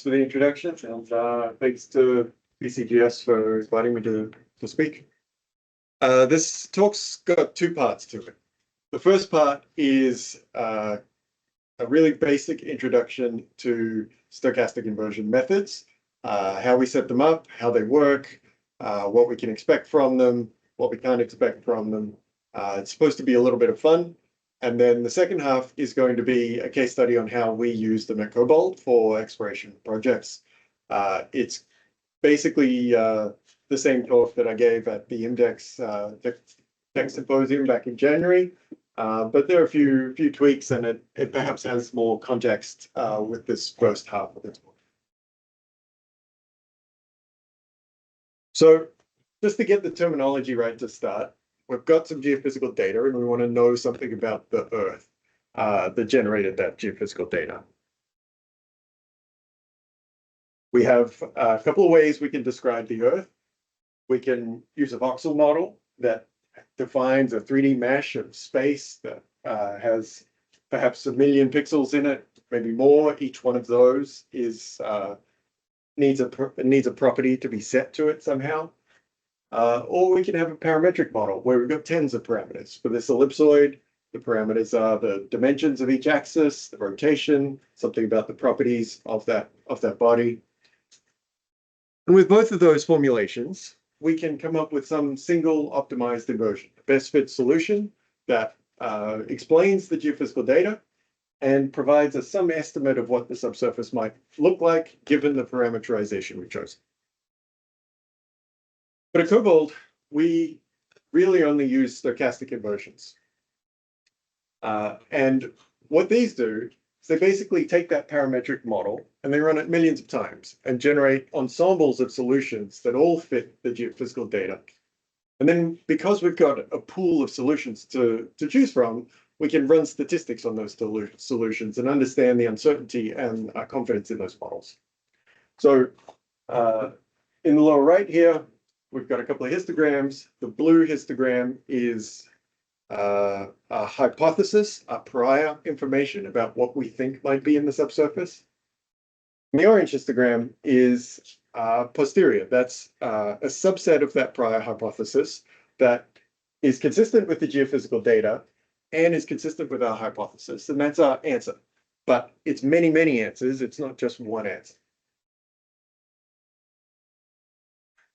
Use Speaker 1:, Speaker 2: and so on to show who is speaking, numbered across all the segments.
Speaker 1: For the introduction, and thanks to BCGS for inviting me to speak. This talk's got two parts to it. The first part is a really basic introduction to stochastic inversion methods, how we set them up, how they work, what we can expect from them, what we can't expect from them. It's supposed to be a little bit of fun. And then the second half is going to be a case study on how we use them at KoBold for exploration projects. It's basically the same talk that I gave at the Index Tech Symposium back in January, but there are a few tweaks, and it perhaps has more context with this first half of the talk. So just to get the terminology right to start, we've got some geophysical data and we want to know something about the Earth that generated that geophysical data. We have a couple of ways we can describe the Earth. We can use a voxel model that defines a 3D mesh of space that has perhaps 1 million pixels in it, maybe more. Each one of those is needs a property to be set to it somehow. Or we can have a parametric model where we've got tens of parameters. For this ellipsoid, the parameters are the dimensions of each axis, the rotation, something about the properties of that body. And with both of those formulations, we can come up with some single optimized inversion, a best fit solution that explains the geophysical data and provides us some estimate of what the subsurface might look like given the parameterization we've chosen. But at KoBold, we really only use stochastic inversions. And what these do is they basically take that parametric model and they run it millions of times and generate ensembles of solutions that all fit the geophysical data. And then because we've got a pool of solutions to choose from, we can run statistics on those solutions and understand the uncertainty and confidence in those models. So in the lower right here, we've got a couple of histograms. The blue histogram is a hypothesis, a prior information about what we think might be in the subsurface. And the orange histogram is posterior. That's a subset of that prior hypothesis that is consistent with the geophysical data and is consistent with our hypothesis. And that's our answer. But it's many, many answers. It's not just one answer.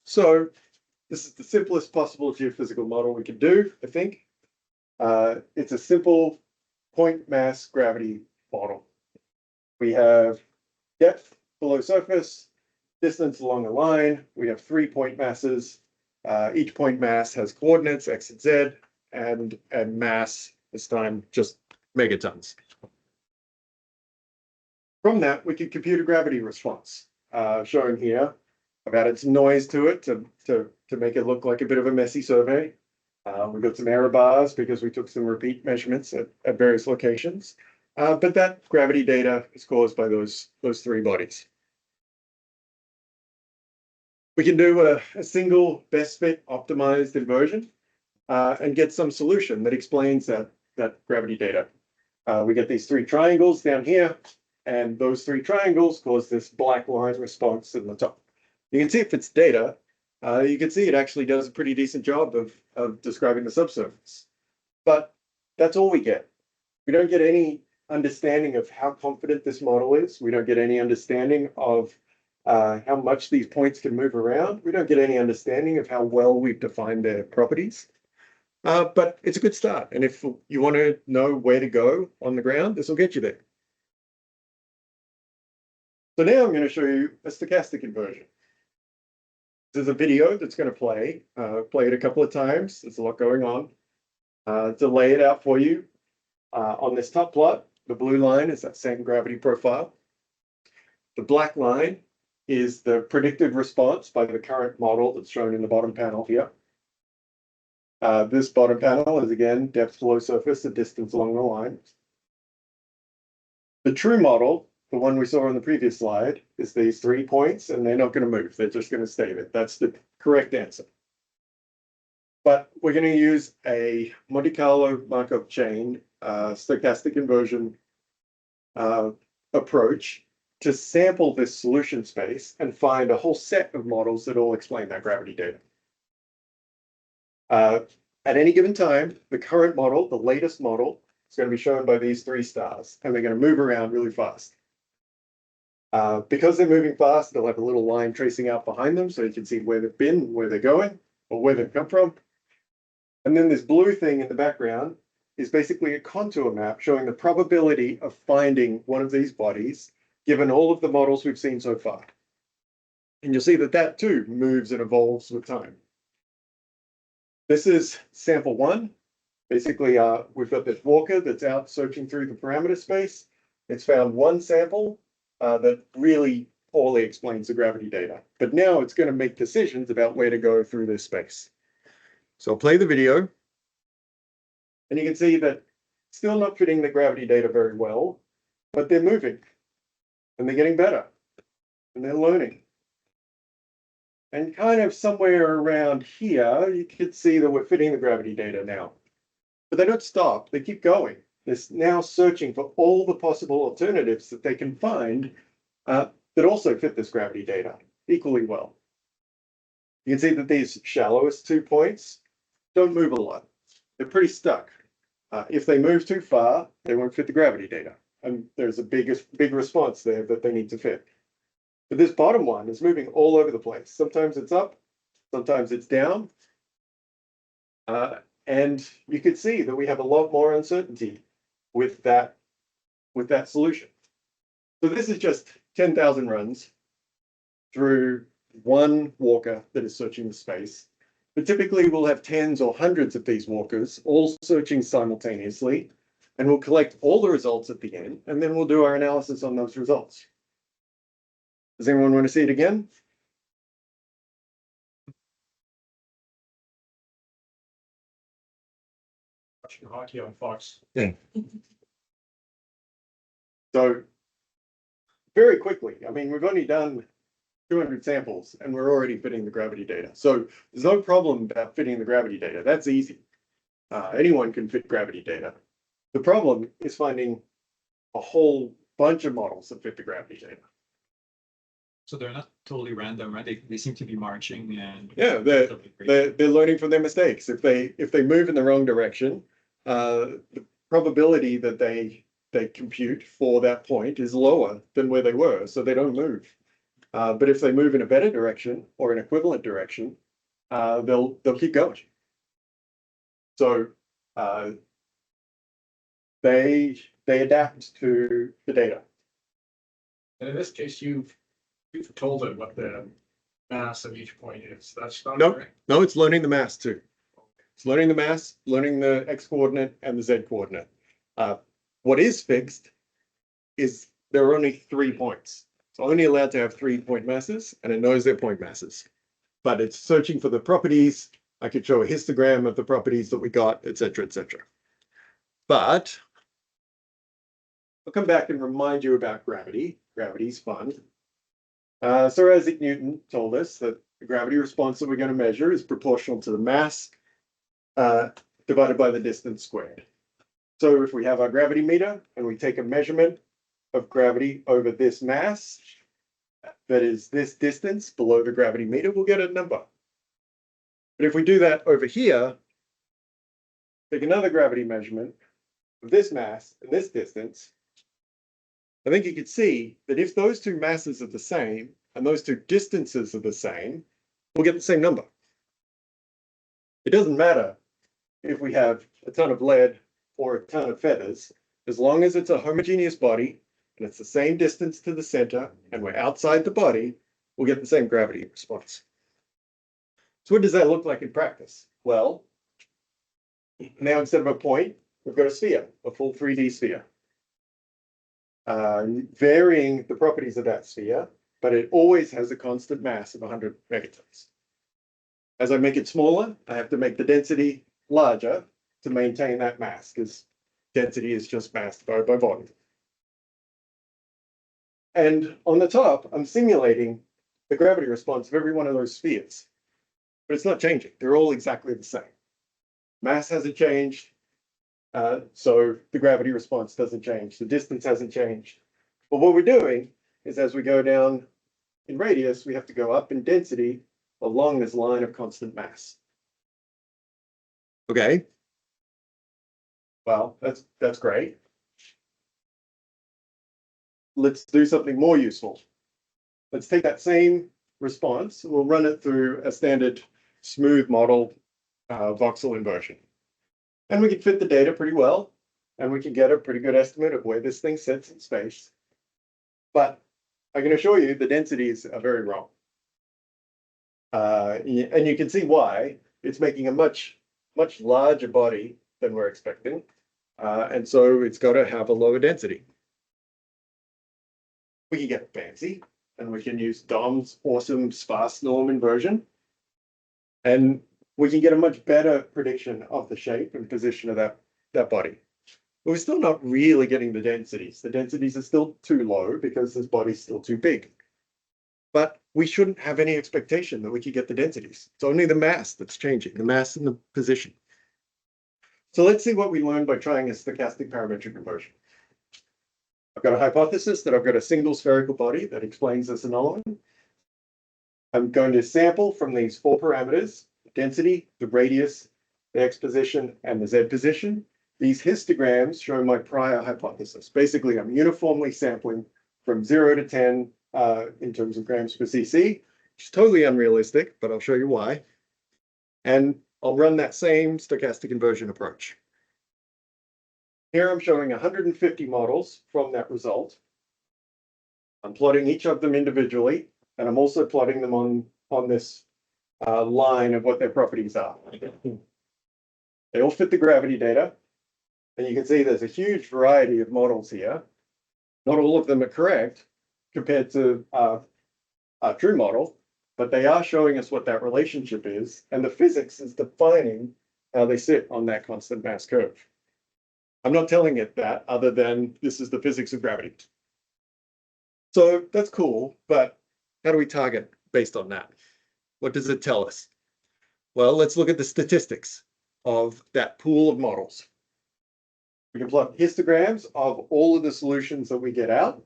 Speaker 1: So this is the simplest possible geophysical model we can do, I think. It's a simple point mass gravity model. We have depth below surface, distance along a line. We have 3 point masses. Each point mass has coordinates, x and z, and mass, this time just megatons. From that, we can compute a gravity response, showing here. I've added some noise to it to make it look like a bit of a messy survey. We've got some error bars because we took some repeat measurements at various locations. But that gravity data is caused by those 3 bodies. We can do a single best fit optimized inversion and get some solution that explains that gravity data. We get these 3 triangles down here, and those 3 triangles cause this black line response in the top. You can see if it's data, you can see it actually does a pretty decent job of describing the subsurface. But that's all we get. We don't get any understanding of how confident this model is. We don't get any understanding of how much these points can move around. We don't get any understanding of how well we've defined their properties. But it's a good start. And if you want to know where to go on the ground, this will get you there. So now I'm going to show you a stochastic inversion. This is a video that's going to play it a couple of times. There's a lot going on. To lay it out for you, on this top plot, the blue line is that same gravity profile. The black line is the predicted response by the current model that's shown in the bottom panel here. This bottom panel is, again, depth below surface, the distance along the line. The true model, the one we saw on the previous slide, is these 3 points, and they're not going to move. They're just going to stay there. That's the correct answer. But we're going to use a Monte Carlo Markov chain stochastic inversion approach to sample this solution space and find a whole set of models that all explain that gravity data. At any given time, the current model, the latest model, is going to be shown by these 3 stars, and they're going to move around really fast. Because they're moving fast, they'll have a little line tracing out behind them, so you can see where they've been, where they're going, or where they've come from. And then this blue thing in the background is basically a contour map showing the probability of finding one of these bodies, given all of the models we've seen so far. And you'll see that that too moves and evolves with time. This is sample 1. Basically, we've got this walker that's out searching through the parameter space. It's found one sample that really poorly explains the gravity data. But now it's going to make decisions about where to go through this space. So I'll play the video. And you can see that still not fitting the gravity data very well, but they're moving. And they're getting better. And they're learning. And kind of somewhere around here, you could see that we're fitting the gravity data now. But they don't stop, they keep going. They're now searching for all the possible alternatives that they can find that also fit this gravity data equally well. You can see that these shallowest 2 points don't move a lot. They're pretty stuck. If they move too far, they won't fit the gravity data. And there's a big response there that they need to fit. But this bottom one is moving all over the place. Sometimes it's up, sometimes it's down. And you could see that we have a lot more uncertainty with that solution. So this is just 10,000 runs through one walker that is searching the space. But typically we'll have tens or hundreds of these walkers all searching simultaneously, and we'll collect all the results at the end, and then we'll do our analysis on those results. Does anyone want to see it again?
Speaker 2: Watching hockey on Fox.
Speaker 1: Yeah. So very quickly, I mean, we've only done 200 samples and we're already fitting the gravity data. So there's no problem about fitting the gravity data. That's easy. Anyone can fit gravity data. The problem is finding a whole bunch of models that fit the gravity data.
Speaker 2: So they're not totally random, right? They seem to be marching and
Speaker 1: yeah, they're learning from their mistakes. If they move in the wrong direction, the probability that they compute for that point is lower than where they were, so they don't move. But if they move in a better direction or an equivalent direction, they'll keep going. So they adapt to the data.
Speaker 3: And in this case, you've told it what the mass of each point is. That's not
Speaker 1: Nope.
Speaker 3: correct.
Speaker 1: No, it's learning the mass too. It's learning the mass, learning the x coordinate and the z coordinate. What is fixed is there are only 3 points. It's only allowed to have 3-point masses, and it knows their point masses. But it's searching for the properties. I could show a histogram of the properties that we got, etc., etc. But I'll come back and remind you about gravity. Gravity's fun. Sir Isaac Newton told us that the gravity response that we're going to measure is proportional to the mass divided by the distance squared. So if we have our gravity meter and we take a measurement of gravity over this mass, that is this distance below the gravity meter, we'll get a number. But if we do that over here, take another gravity measurement of this mass and this distance, I think you could see that if those two masses are the same and those two distances are the same, we'll get the same number. It doesn't matter if we have a ton of lead or a ton of feathers, as long as it's a homogeneous body and it's the same distance to the center and we're outside the body, we'll get the same gravity response. So what does that look like in practice? Well, now instead of a point, we've got a sphere, a full 3D sphere. Varying the properties of that sphere, but it always has a constant mass of 100 megatons. As I make it smaller, I have to make the density larger to maintain that mass, because density is just mass divided by volume. And on the top, I'm simulating the gravity response of every one of those spheres, but it's not changing. They're all exactly the same. Mass hasn't changed, so the gravity response doesn't change. The distance hasn't changed. But what we're doing is as we go down in radius, we have to go up in density along this line of constant mass. Okay. Well, that's great. Let's do something more useful. Let's take that same response. We'll run it through a standard smooth model voxel inversion. And we can fit the data pretty well, and we can get a pretty good estimate of where this thing sits in space. But I can assure you the densities are very wrong. And you can see why. It's making a much larger body than we're expecting. And so it's got to have a lower density. We can get fancy, and we can use Dom's awesome sparse norm inversion. And we can get a much better prediction of the shape and position of that body. But we're still not really getting the densities. The densities are still too low because this body's still too big. But we shouldn't have any expectation that we could get the densities. It's only the mass that's changing, the mass and the position. So let's see what we learned by trying a stochastic parametric inversion. I've got a hypothesis that I've got a single spherical body that explains this anomaly. I'm going to sample from these 4 parameters: the density, the radius, the x position, and the z position. These histograms show my prior hypothesis. Basically, I'm uniformly sampling from 0 to 10 in terms of grams per cc, which is totally unrealistic, but I'll show you why. And I'll run that same stochastic inversion approach. Here I'm showing 150 models from that result. I'm plotting each of them individually, and I'm also plotting them on this line of what their properties are. They all fit the gravity data, and you can see there's a huge variety of models here. Not all of them are correct compared to our true model, but they are showing us what that relationship is, and the physics is defining how they sit on that constant mass curve. I'm not telling it that other than this is the physics of gravity. So that's cool, but how do we target based on that? What does it tell us? Well, let's look at the statistics of that pool of models. We can plot histograms of all of the solutions that we get out.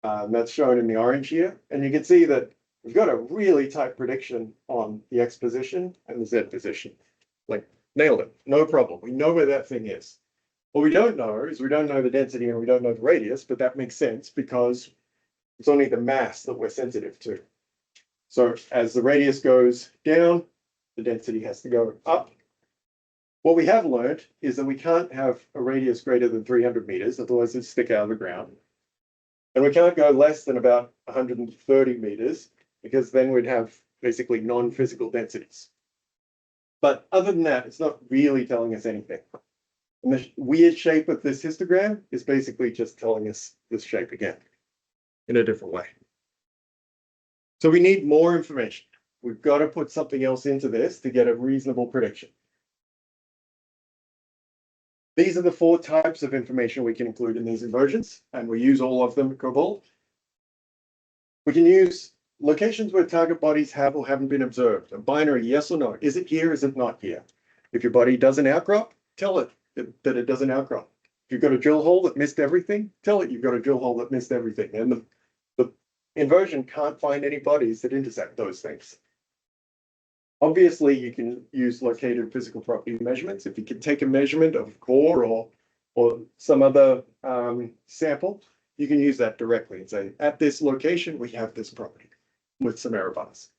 Speaker 1: That's shown in the orange here. And you can see that we've got a really tight prediction on the x position and the z position. Like, nailed it, no problem. We know where that thing is. What we don't know is we don't know the density and we don't know the radius, but that makes sense because it's only the mass that we're sensitive to. So as the radius goes down, the density has to go up. What we have learned is that we can't have a radius greater than 300 meters, otherwise it'd stick out of the ground. And we can't go less than about 130 meters, because then we'd have basically non-physical densities. But other than that, it's not really telling us anything. And the weird shape of this histogram is basically just telling us this shape again in a different way. So we need more information. We've got to put something else into this to get a reasonable prediction. These are the 4 types of information we can include in these inversions, and we use all of them at KoBold. We can use locations where target bodies have or haven't been observed. A binary, yes or no. Is it here? Is it not here? If your body doesn't outcrop, tell it that it doesn't outcrop. If you've got a drill hole that missed everything, tell it you've got a drill hole that missed everything. And the inversion can't find any bodies that intersect those things. Obviously, you can use located physical property measurements. If you can take a measurement of core or some other sample, you can use that directly and say, at this location, we have this property with some error bars.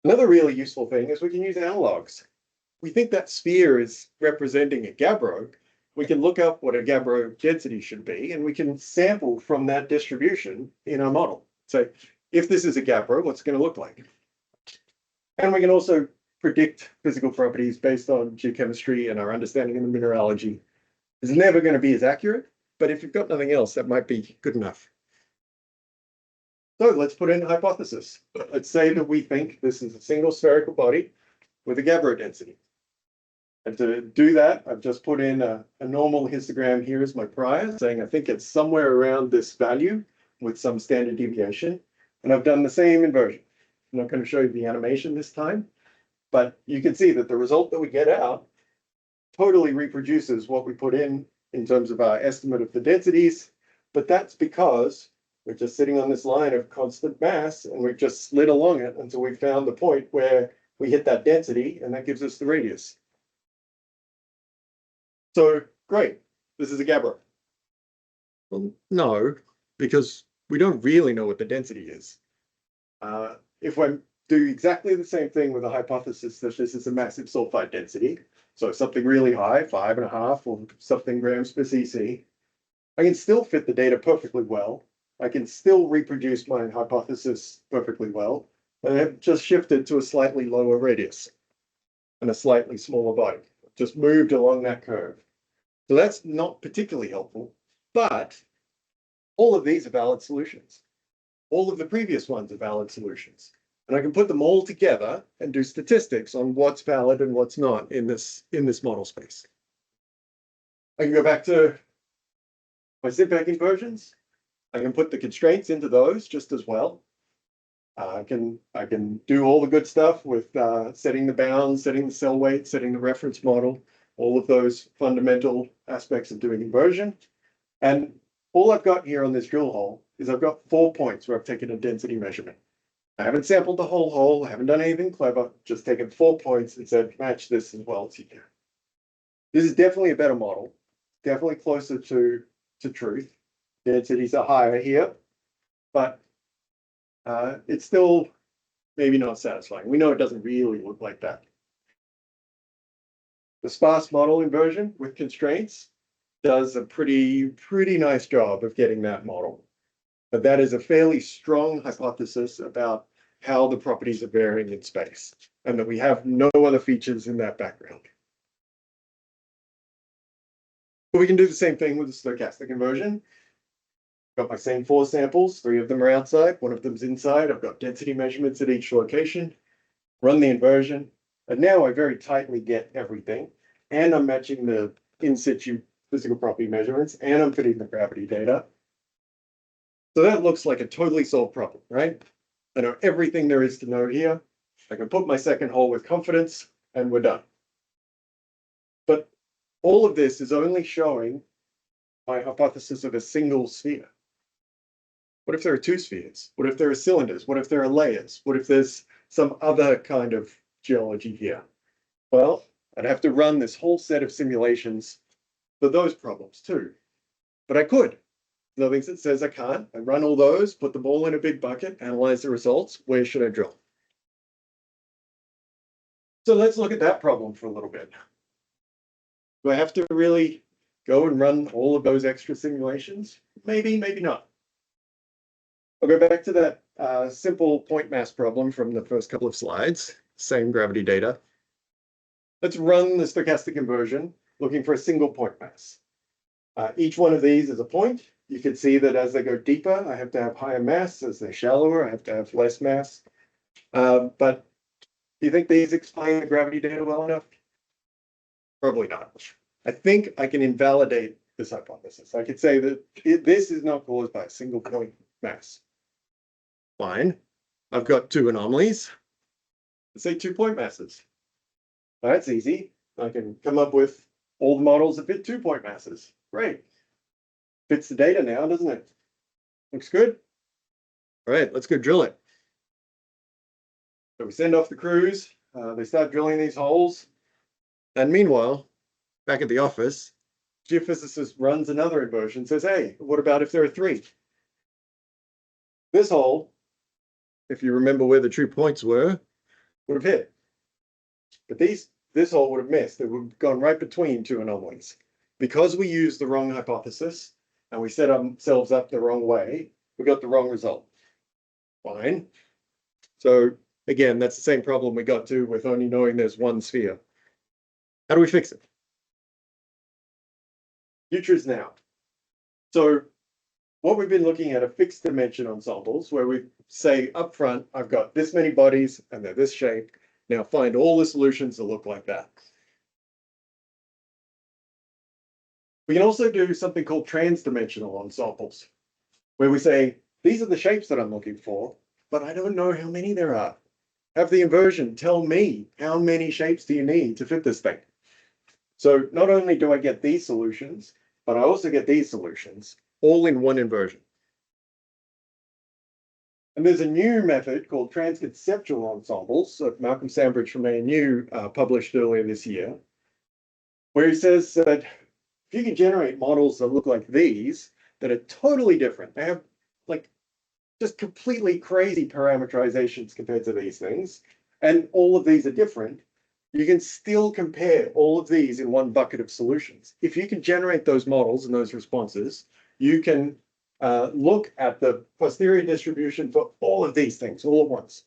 Speaker 1: Another really useful thing is we can use analogs. We think that sphere is representing a gabbro. We can look up what a gabbro density should be, and we can sample from that distribution in our model. So if this is a gabbro, what's it going to look like? And we can also predict physical properties based on geochemistry and our understanding of the mineralogy. It's never going to be as accurate, but if you've got nothing else, that might be good enough. So let's put in a hypothesis. Let's say that we think this is a single spherical body with a gabbro density. And to do that, I've just put in a normal histogram here as my prior, saying I think it's somewhere around this value with some standard deviation. And I've done the same inversion. I'm not going to show you the animation this time, but you can see that the result that we get out totally reproduces what we put in terms of our estimate of the densities, but that's because we're just sitting on this line of constant mass and we've just slid along it until we found the point where we hit that density and that gives us the radius. So great, this is a gabbro. Well, no, because we don't really know what the density is. If we do exactly the same thing with a hypothesis that this is a massive sulfide density, so something really high, 5.5 or something grams per cc, I can still fit the data perfectly well. I can still reproduce my hypothesis perfectly well, and I've just shifted to a slightly lower radius and a slightly smaller body. Just moved along that curve. So that's not particularly helpful, but all of these are valid solutions. All of the previous ones are valid solutions. And I can put them all together and do statistics on what's valid and what's not in this model space. I can go back to my SIMPAC inversions. I can put the constraints into those just as well. I can do all the good stuff with setting the bounds, setting the cell weight, setting the reference model, all of those fundamental aspects of doing inversion. And all I've got here on this drill hole is I've got 4 points where I've taken a density measurement. I haven't sampled the whole hole, I haven't done anything clever, just taken 4 points and said, match this as well as you can. This is definitely a better model, definitely closer to truth. Densities are higher here, but it's still maybe not satisfying. We know it doesn't really look like that. The sparse model inversion with constraints does a pretty nice job of getting that model. But that is a fairly strong hypothesis about how the properties are varying in space, and that we have no other features in that background. But we can do the same thing with the stochastic inversion. Got my same 4 samples, 3 of them are outside, 1 of them's inside. I've got density measurements at each location, run the inversion, and now I very tightly get everything, and I'm matching the in situ physical property measurements, and I'm fitting the gravity data. So that looks like a totally solved problem, right? I know everything there is to know here. I can put my second hole with confidence, and we're done. But all of this is only showing my hypothesis of a single sphere. What if there are 2 spheres? What if there are cylinders? What if there are layers? What if there's some other kind of geology here? Well, I'd have to run this whole set of simulations for those problems too. But I could. Nothing that says I can't. I run all those, put them all in a big bucket, analyze the results. Where should I drill? So let's look at that problem for a little bit. Do I have to really go and run all of those extra simulations? Maybe, maybe not. I'll go back to that simple point mass problem from the first couple of slides, same gravity data. Let's run the stochastic inversion looking for a single point mass. Each one of these is a point. You can see that as they go deeper, I have to have higher mass. As they're shallower, I have to have less mass. But do you think these explain the gravity data well enough? Probably not. I think I can invalidate this hypothesis. I could say that this is not caused by a single point mass. Fine. I've got 2 anomalies. Let's say 2 point masses. That's easy. I can come up with all the models that fit 2 point masses. Great. Fits the data now, doesn't it? Looks good. All right, let's go drill it. So we send off the crews. They start drilling these holes. And meanwhile, back at the office, geophysicist runs another inversion, says, hey, what about if there are 3? This hole, if you remember where the true points were, would have hit. But this hole would have missed. It would have gone right between 2 anomalies. Because we used the wrong hypothesis and we set ourselves up the wrong way, we got the wrong result. Fine. So again, that's the same problem we got to with only knowing there's 1 sphere. How do we fix it? Future is now. So what we've been looking at are fixed dimension ensembles where we say up front, I've got this many bodies and they're this shape. Now find all the solutions that look like that. We can also do something called trans-dimensional ensembles, where we say, these are the shapes that I'm looking for, but I don't know how many there are. Have the inversion tell me how many shapes do you need to fit this thing. So not only do I get these solutions, but I also get these solutions. all in one inversion. And there's a new method called transconceptual ensembles that Malcolm Sandbridge from ANU published earlier this year, where he says that if you can generate models that look like these, that are totally different, they have like just completely crazy parameterizations compared to these things, and all of these are different, you can still compare all of these in one bucket of solutions. If you can generate those models and those responses, you can look at the posterior distribution for all of these things all at once.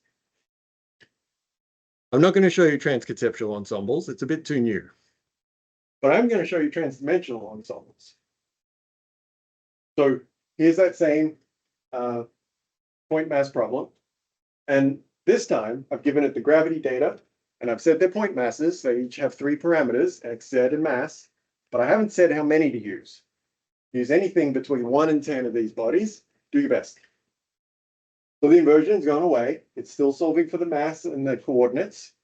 Speaker 1: I'm not going to show you transconceptual ensembles. It's a bit too new. But I'm going to show you transdimensional ensembles. So here's that same point mass problem. And this time I've given it the gravity data and I've said their point masses. They each have 3 parameters, x, z, and mass, but I haven't said how many to use. Use anything between 1 and 10 of these bodies. Do your best. So the inversion's gone away. It's still solving for the mass and the coordinates.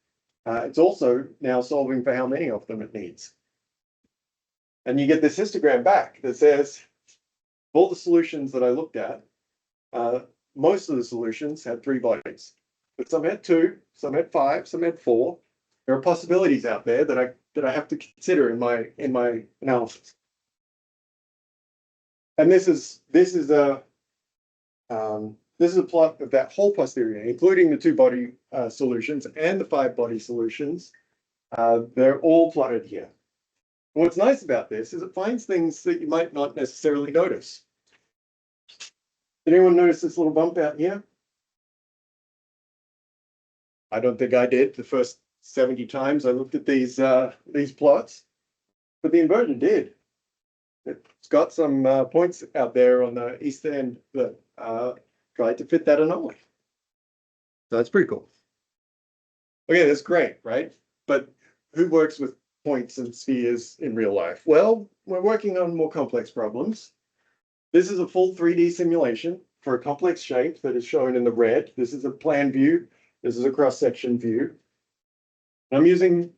Speaker 1: It's also now solving for how many of them it needs. And you get this histogram back that says all the solutions that I looked at, most of the solutions had 3 bodies, but some had 2, some had 5, some had 4. There are possibilities out there that I have to consider in my analysis. And this is a plot of that whole posterior, including the 2-body solutions and the 5-body solutions. They're all plotted here. And what's nice about this is it finds things that you might not necessarily notice. Did anyone notice this little bump out here? I don't think I did the first 70 times I looked at these plots, but the inversion did. It's got some points out there on the east end that tried to fit that anomaly. So that's pretty cool. Okay, that's great, right? But who works with points and spheres in real life? Well, we're working on more complex problems. This is a full 3D simulation for a complex shape that is shown in the red. This is a plan view. This is a cross-section view. I'm using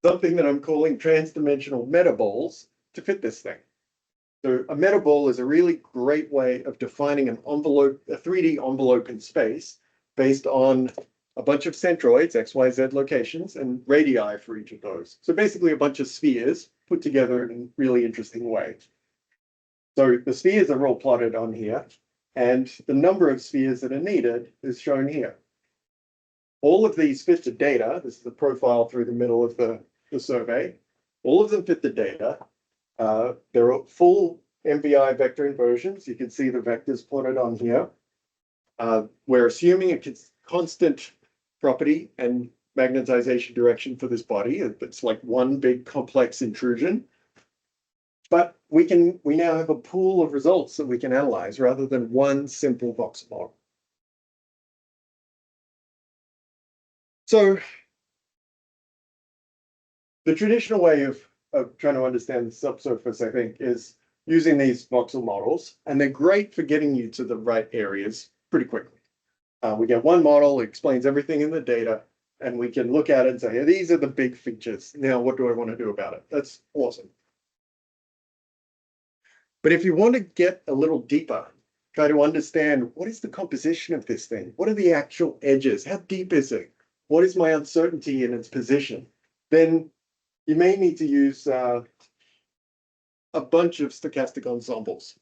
Speaker 1: something that I'm calling transdimensional metaballs to fit this thing. So a metaball is a really great way of defining an envelope, a 3D envelope in space based on a bunch of centroids, X, Y, Z locations, and radii for each of those. So basically a bunch of spheres put together in a really interesting way. So the spheres are all plotted on here, and the number of spheres that are needed is shown here. All of these fit the data. This is the profile through the middle of the survey. All of them fit the data. They're full MVI vector inversions. You can see the vectors plotted on here. We're assuming a constant property and magnetization direction for this body. It's like one big complex intrusion. But we now have a pool of results that we can analyze rather than one simple voxel model. So the traditional way of trying to understand the subsurface, I think, is using these voxel models, and they're great for getting you to the right areas pretty quickly. We get one model, it explains everything in the data, and we can look at it and say, hey, these are the big features. Now, what do I want to do about it? That's awesome. But if you want to get a little deeper, try to understand what is the composition of this thing? What are the actual edges? How deep is it? What is my uncertainty in its position? Then you may need to use a bunch of stochastic ensembles,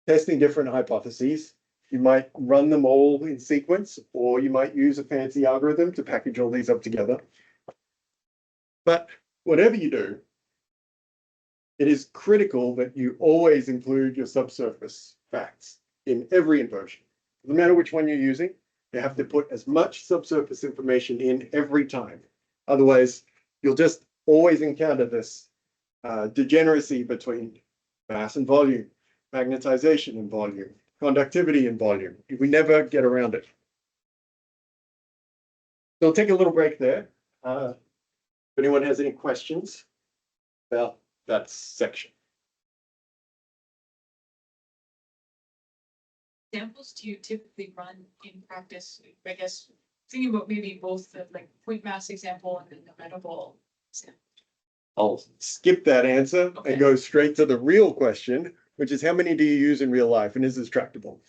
Speaker 1: testing different hypotheses. You might run them all in sequence, or you might use a fancy algorithm to package all these up together. But whatever you do, it is critical that you always include your subsurface facts in every inversion. No matter which one you're using, you have to put as much subsurface information in every time. Otherwise, you'll just always encounter this degeneracy between mass and volume, magnetization and volume, conductivity and volume. We never get around it. So I'll take a little break there. If anyone has any questions about that section.
Speaker 4: Examples do you typically run in practice? I guess thinking about maybe both the like point mass example and then the metaball example.
Speaker 1: I'll skip that answer
Speaker 4: Okay.
Speaker 1: and go straight to the real question, which is how many do you use in real life and is this tractable?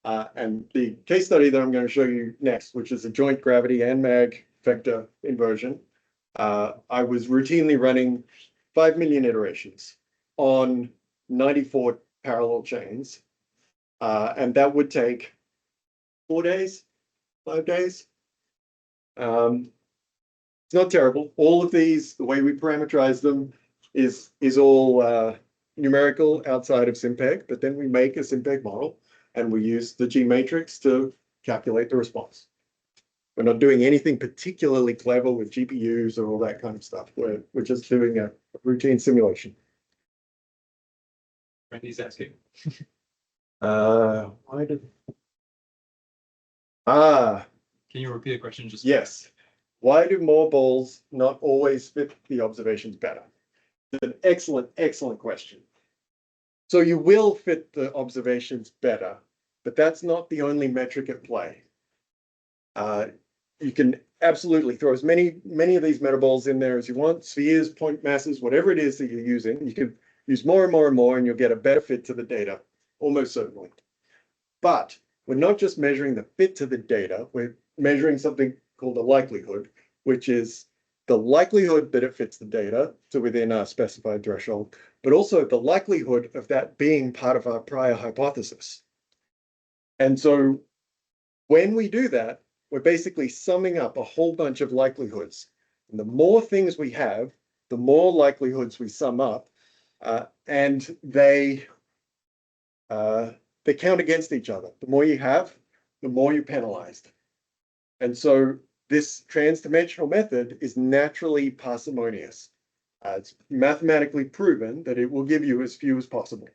Speaker 1: And the case study that I'm going to show you next, which is a joint gravity and mag vector inversion, I was routinely running 5 million iterations on 94 parallel chains. And that would take 4 days, 5 days. It's not terrible. All of these, the way we parameterize them is all numerical outside of SimPeg, but then we make a SimPeg model and we use the G matrix to calculate the response. We're not doing anything particularly clever with GPUs or all that kind of stuff. We're just doing a routine simulation.
Speaker 2: Randy's asking.
Speaker 1: Why did...
Speaker 2: Can you repeat the question? Just
Speaker 1: Yes. Why do more balls not always fit the observations better? It's an excellent, excellent question. So you will fit the observations better, but that's not the only metric at play. You can absolutely throw as many of these metaballs in there as you want, spheres, point masses, whatever it is that you're using. You can use more and more and more, and you'll get a better fit to the data, almost certainly. But we're not just measuring the fit to the data, we're measuring something called a likelihood, which is the likelihood that it fits the data to within our specified threshold, but also the likelihood of that being part of our prior hypothesis. And so when we do that, we're basically summing up a whole bunch of likelihoods. And the more things we have, the more likelihoods we sum up, and they count against each other. The more you have, the more you're penalized. And so this trans-dimensional method is naturally parsimonious. It's mathematically proven that it will give you as few as possible,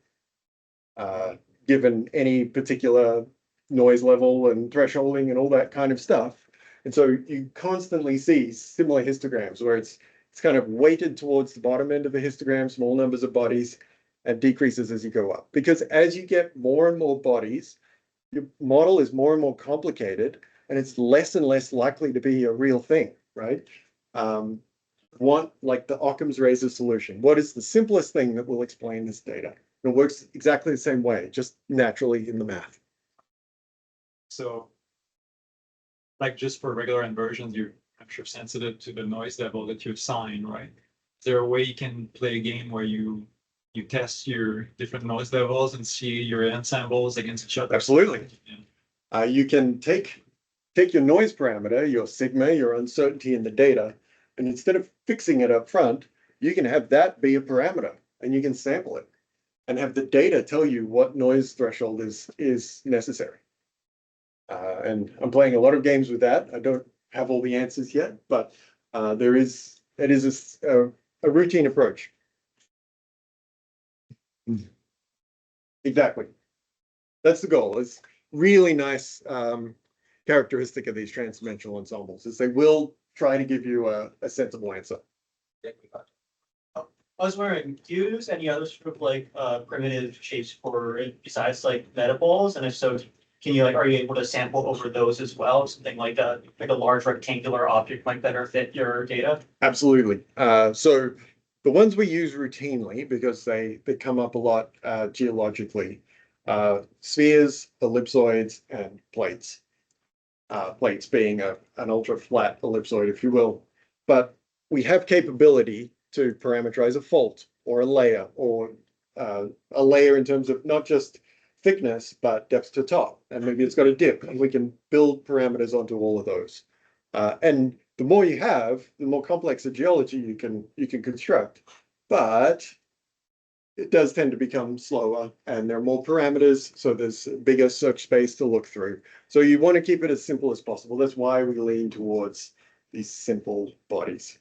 Speaker 1: given any particular noise level and thresholding and all that kind of stuff. And so you constantly see similar histograms where it's kind of weighted towards the bottom end of the histogram, small numbers of bodies, and decreases as you go up. Because as you get more and more bodies, your model is more and more complicated, and it's less and less likely to be a real thing, right? Like the Occam's razor solution. What is the simplest thing that will explain this data? It works exactly the same way, just naturally in the math.
Speaker 2: so, like just for regular inversions, you're I'm sure sensitive to the noise level that you assign, right? Is there a way you can play a game where you test your different noise levels and see your ensembles against each other?
Speaker 1: Absolutely.
Speaker 2: Yeah.
Speaker 1: You can take your noise parameter, your sigma, your uncertainty in the data, and instead of fixing it up front, you can have that be a parameter, and you can sample it and have the data tell you what noise threshold is necessary. And I'm playing a lot of games with that. I don't have all the answers yet, but it is a routine approach. Exactly. That's the goal. It's really nice characteristic of these trans-dimensional ensembles is they will try to give you a sensible answer.
Speaker 5: I was wondering, do you use any other sort of like primitive shapes for besides like metaballs? And if so, can you are you able to sample over those as well? Something like a large rectangular object might better fit your data?
Speaker 1: Absolutely. So the ones we use routinely because they come up a lot geologically, spheres, ellipsoids, and plates. Plates being an ultra flat ellipsoid, if you will. But we have capability to parameterize a fault or a layer or a layer in terms of not just thickness, but depth to top. And maybe it's got a dip, and we can build parameters onto all of those. And the more you have, the more complex the geology you can construct. But it does tend to become slower, and there are more parameters, so there's bigger search space to look through. So you want to keep it as simple as possible. That's why we lean towards these simple bodies.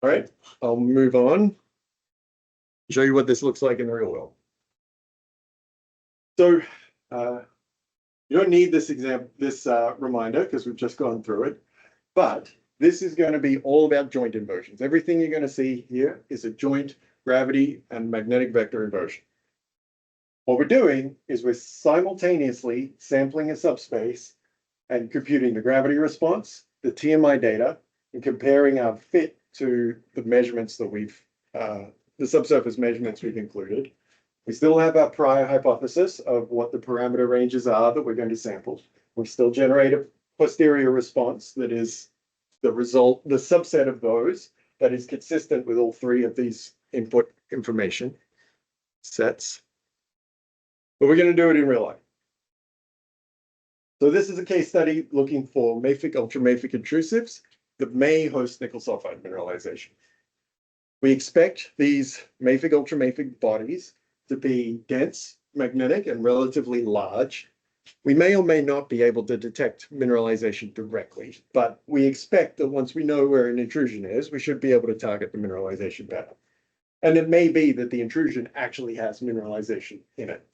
Speaker 1: All right, I'll move on. Show you what this looks like in the real world. So you don't need this reminder because we've just gone through it, but this is going to be all about joint inversions. Everything you're going to see here is a joint gravity and magnetic vector inversion. What we're doing is we're simultaneously sampling a subspace and computing the gravity response, the TMI data, and comparing our fit to the measurements that we've the subsurface measurements we've included. We still have our prior hypothesis of what the parameter ranges are that we're going to sample. We still generate a posterior response that is the result, the subset of those that is consistent with all three of these input information sets. But we're going to do it in real life. So this is a case study looking for mafic, ultramafic intrusives that may host nickel-sulfide mineralization. We expect these mafic, ultramafic bodies to be dense, magnetic, and relatively large. We may or may not be able to detect mineralization directly, but we expect that once we know where an intrusion is, we should be able to target the mineralization better. And it may be that the intrusion actually has mineralization in it.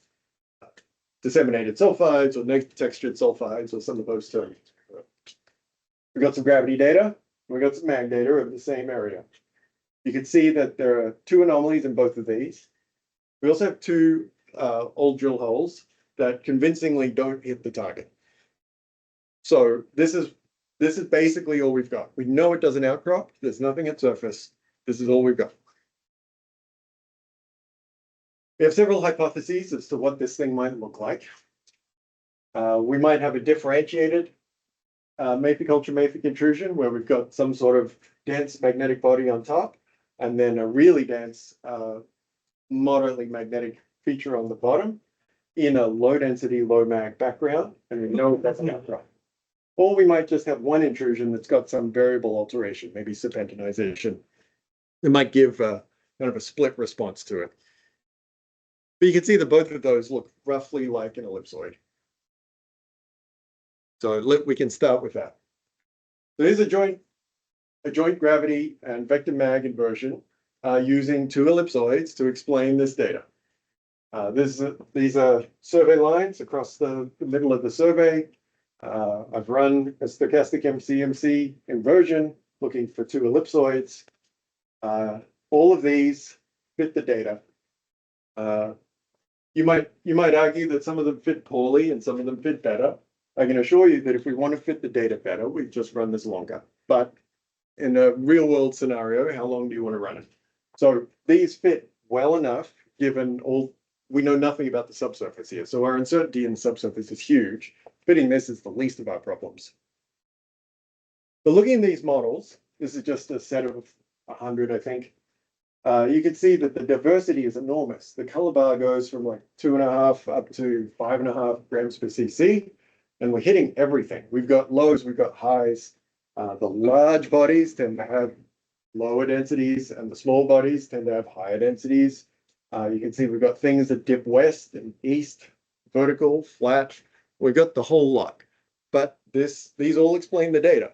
Speaker 1: Disseminated sulfides or negative textured sulfides or some of those terms. We got some gravity data. We got some mag data of the same area. You can see that there are two anomalies in both of these. We also have two old drill holes that convincingly don't hit the target. So this is basically all we've got. We know it doesn't outcrop. There's nothing at surface. This is all we've got. We have several hypotheses as to what this thing might look like. We might have a differentiated mafic ultramafic intrusion where we've got some sort of dense magnetic body on top and then a really dense moderately magnetic feature on the bottom in a low density, low mag background, and we know that's an outcrop. Or we might just have one intrusion that's got some variable alteration, maybe serpentinization. It might give kind of a split response to it. But you can see that both of those look roughly like an ellipsoid. So we can start with that. So here's a joint gravity and vector mag inversion using two ellipsoids to explain this data. These are survey lines across the middle of the survey. I've run a stochastic MCMC inversion looking for two ellipsoids. All of these fit the data. You might argue that some of them fit poorly and some of them fit better. I can assure you that if we want to fit the data better, we just run this longer. But in a real world scenario, how long do you want to run it? So these fit well enough, given we know nothing about the subsurface here. So our uncertainty in the subsurface is huge. Fitting this is the least of our problems. But looking at these models, this is just a set of 100, I think. You can see that the diversity is enormous. The color bar goes from like 2.5 up to 5.5 grams per cc, and we're hitting everything. We've got lows, we've got highs. The large bodies tend to have lower densities, and the small bodies tend to have higher densities. You can see we've got things that dip west and east, vertical, flat. We've got the whole lot. But these all explain the data.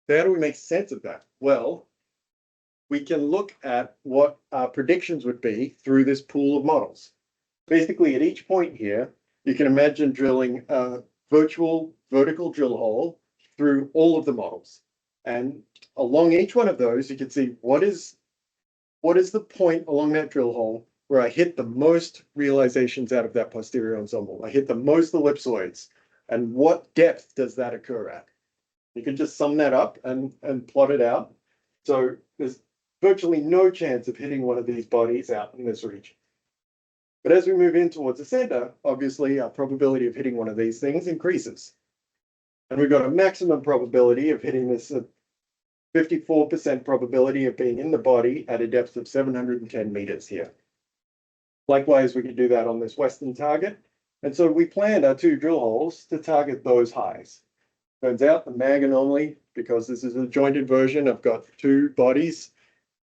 Speaker 1: So how do we make sense of that? Well, we can look at what our predictions would be through this pool of models. Basically, at each point here, you can imagine drilling a virtual vertical drill hole through all of the models. And along each one of those, you can see what is the point along that drill hole where I hit the most realizations out of that posterior ensemble. I hit the most ellipsoids. And what depth does that occur at? You can just sum that up and plot it out. So there's virtually no chance of hitting one of these bodies out in this region. But as we move in towards the center, obviously our probability of hitting one of these things increases. And we've got a maximum probability of hitting this 54% probability of being in the body at a depth of 710 meters here. Likewise, we could do that on this western target. And so we planned our two drill holes to target those highs. Turns out the mag anomaly, because this is a joint inversion, I've got two bodies.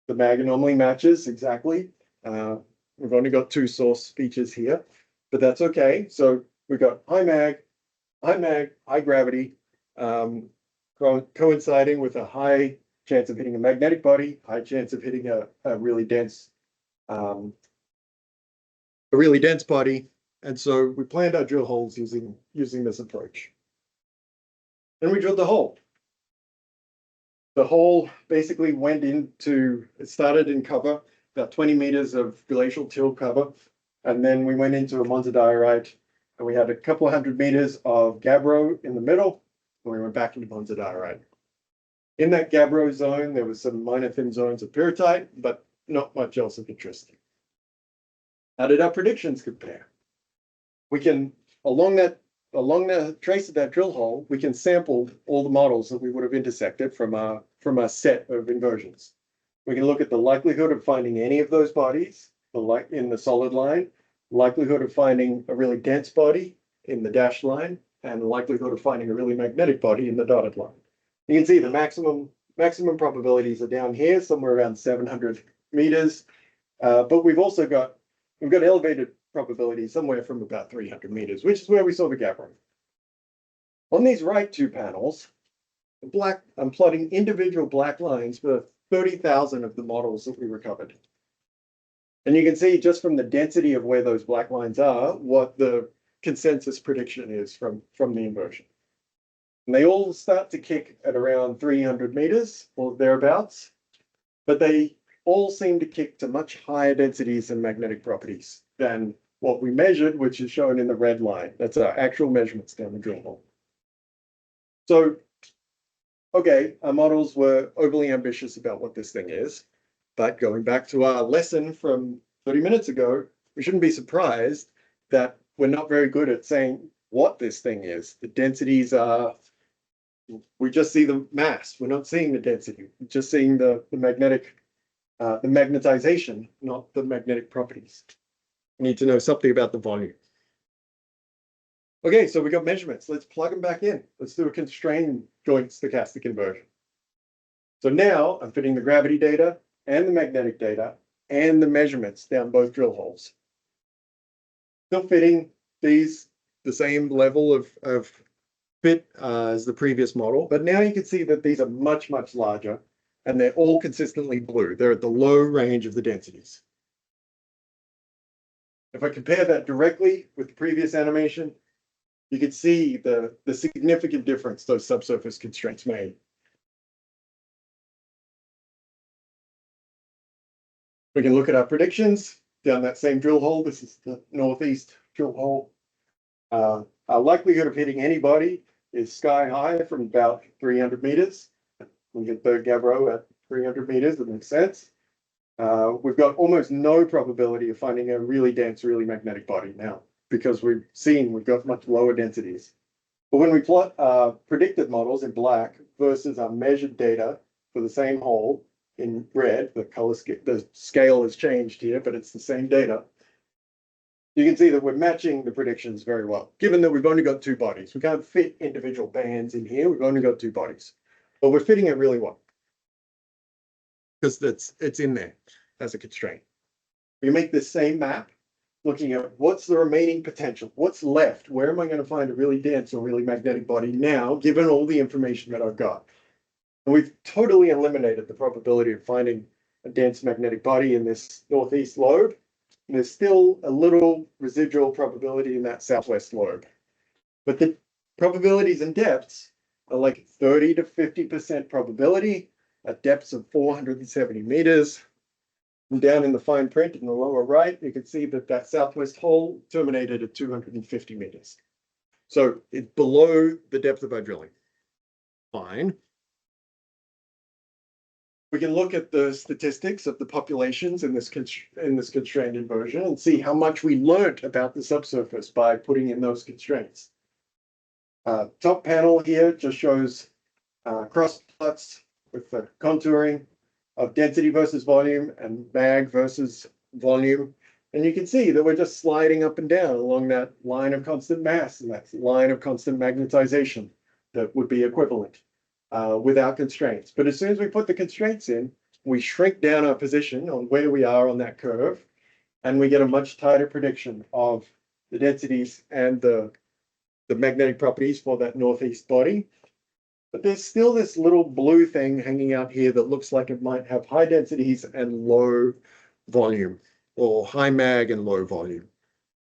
Speaker 1: The mag anomaly matches exactly. We've only got two source features here, but that's okay. So we've got high mag, high gravity, coinciding with a high chance of hitting a magnetic body, high chance of hitting a really dense body. And so we planned our drill holes using this approach. And we drilled the hole. The hole basically it started in cover, about 20 meters of glacial till cover. And then we went into a monzodiorite, and we had a couple of 100 meters of gabbro in the middle, and we went back into monzodiorite. In that gabbro zone, there was some minor thin zones of pyrrhotite, but not much else of interest. How did our predictions compare? We can, along the trace of that drill hole, we can sample all the models that we would have intersected from our set of inversions. We can look at the likelihood of finding any of those bodies, in the solid line, likelihood of finding a really dense body in the dashed line, and the likelihood of finding a really magnetic body in the dotted line. You can see the maximum probabilities are down here, somewhere around 700 meters. But we've got elevated probability somewhere from about 300 meters, which is where we saw the gabbro. On these right two panels, I'm plotting individual black lines for 30,000 of the models that we recovered. And you can see just from the density of where those black lines are, what the consensus prediction is from the inversion. And they all start to kick at around 300 meters or thereabouts, but they all seem to kick to much higher densities and magnetic properties than what we measured, which is shown in the red line. That's our actual measurements down the drill hole. So, okay, our models were overly ambitious about what this thing is, but going back to our lesson from 30 minutes ago, we shouldn't be surprised that we're not very good at saying what this thing is. The densities are, we just see the mass. We're not seeing the density. We're just seeing the magnetic, the magnetization, not the magnetic properties. We need to know something about the volume. Okay, so we got measurements. Let's plug them back in. Let's do a constrained joint stochastic inversion. So now I'm fitting the gravity data and the magnetic data and the measurements down both drill holes. Still fitting these the same level of fit as the previous model, but now you can see that these are much, much larger and they're all consistently blue. They're at the low range of the densities. If I compare that directly with the previous animation, you can see the significant difference those subsurface constraints made. We can look at our predictions down that same drill hole. This is the northeast drill hole. Our likelihood of hitting anybody is sky high from about 300 meters. We get the gabbro at 300 meters, that makes sense. We've got almost no probability of finding a really dense, really magnetic body now, because we've got much lower densities. But when we plot predicted models in black versus our measured data for the same hole in red, the scale has changed here, but it's the same data. You can see that we're matching the predictions very well, given that we've only got two bodies. We can't fit individual bands in here. We've only got two bodies, but we're fitting it really well because it's in there as a constraint. We make this same map looking at what's the remaining potential, what's left, where am I going to find a really dense or really magnetic body now, given all the information that I've got. And we've totally eliminated the probability of finding a dense magnetic body in this northeast lobe. And there's still a little residual probability in that southwest lobe. But the probabilities and depths are like 30 to 50% probability at depths of 470 meters. And down in the fine print in the lower right, you can see that that southwest hole terminated at 250 meters. So it's below the depth of our drilling. Fine. We can look at the statistics of the populations in this constrained inversion and see how much we learned about the subsurface by putting in those constraints. Top panel here just shows cross plots with the contouring of density versus volume and mag versus volume. And you can see that we're just sliding up and down along that line of constant mass and that line of constant magnetization that would be equivalent. Without constraints. But as soon as we put the constraints in, we shrink down our position on where we are on that curve, and we get a much tighter prediction of the densities and the magnetic properties for that northeast body. But there's still this little blue thing hanging out here that looks like it might have high densities and low volume, or high mag and low volume.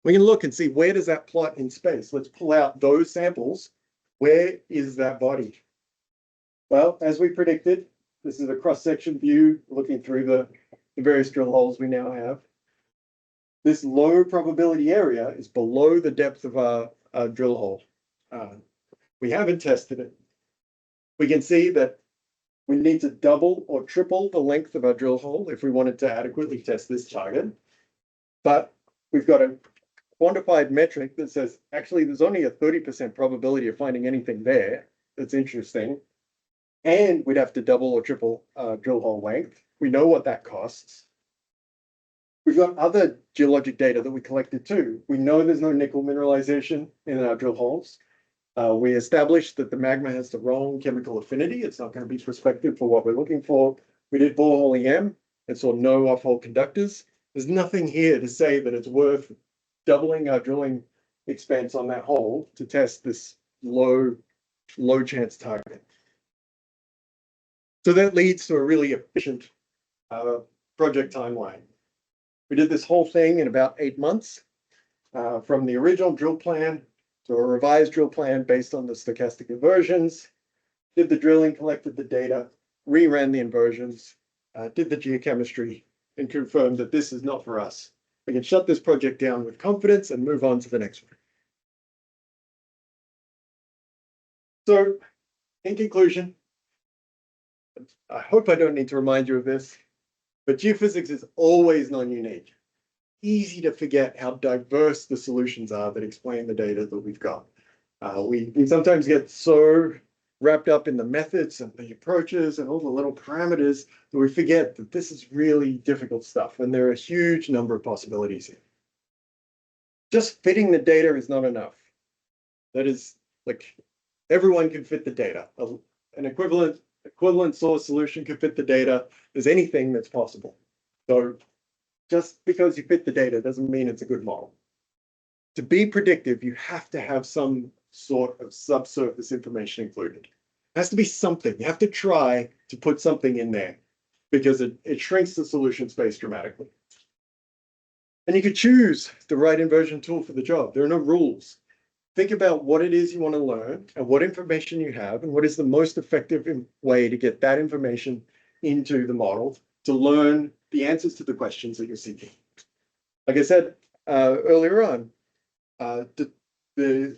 Speaker 1: We can look and see, where does that plot in space? Let's pull out those samples. Where is that body? Well, as we predicted, this is a cross-section view looking through the various drill holes we now have. This low probability area is below the depth of our drill hole. We haven't tested it. We can see that We need to double or triple the length of our drill hole if we wanted to adequately test this target. But we've got a quantified metric that says, actually, there's only a 30% probability of finding anything there that's interesting. And we'd have to double or triple drill hole length. We know what that costs. We've got other geologic data that we collected too. We know there's no nickel mineralization in our drill holes. We established that the magma has the wrong chemical affinity. It's not going to be prospective for what we're looking for. We did borehole EM and saw no off-hole conductors. There's nothing here to say that it's worth doubling our drilling expense on that hole to test this low chance target. So that leads to a really efficient project timeline. We did this whole thing in about 8 months, from the original drill plan to a revised drill plan based on the stochastic inversions, did the drilling, collected the data, reran the inversions, did the geochemistry, and confirmed that this is not for us. We can shut this project down with confidence and move on to the next one. So, in conclusion, I hope I don't need to remind you of this, but geophysics is always non-unique. Easy to forget how diverse the solutions are that explain the data that we've got. We sometimes get so wrapped up in the methods and the approaches and all the little parameters that we forget that this is really difficult stuff, and there are a huge number of possibilities here. Just fitting the data is not enough. That is, like, everyone can fit the data. An equivalent source solution can fit the data. There's anything that's possible. So just because you fit the data doesn't mean it's a good model. To be predictive, you have to have some sort of subsurface information included. It has to be something. You have to try to put something in there because it shrinks the solution space dramatically. And you could choose the right inversion tool for the job. There are no rules. Think about what it is you want to learn and what information you have and what is the most effective way to get that information into the model to learn the answers to the questions that you're seeking. Like I said earlier on, the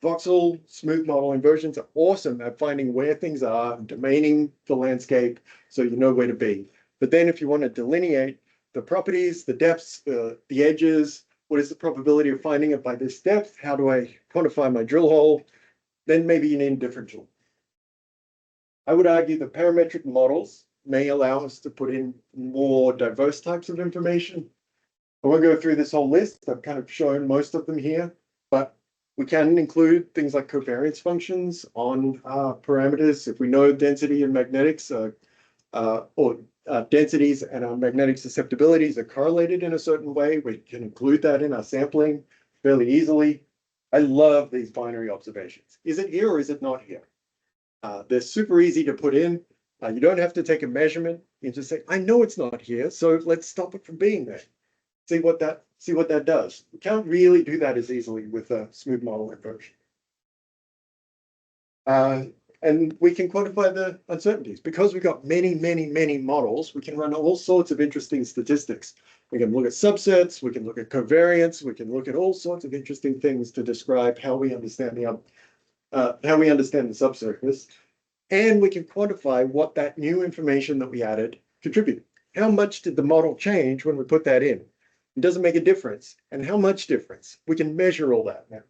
Speaker 1: voxel smooth model inversions are awesome at finding where things are and domaining the landscape so you know where to be. But then if you want to delineate the properties, the depths, the edges, what is the probability of finding it by this depth? How do I quantify my drill hole? Then maybe you need a different tool. I would argue that parametric models may allow us to put in more diverse types of information. I won't go through this whole list. I've kind of shown most of them here, but we can include things like covariance functions on parameters. If we know density and magnetics densities and our magnetic susceptibilities are correlated in a certain way, we can include that in our sampling fairly easily. I love these binary observations. Is it here or is it not here? They're super easy to put in. You don't have to take a measurement. You just say, I know it's not here, so let's stop it from being there. See what that does. You can't really do that as easily with a smooth model inversion. And we can quantify the uncertainties. Because we've got many, many, many models, we can run all sorts of interesting statistics. We can look at subsets, we can look at covariance, we can look at all sorts of interesting things to describe how we understand the subsurface. And we can quantify what that new information that we added contributed. How much did the model change when we put that in? It doesn't make a difference. And how much difference? We can measure all that now.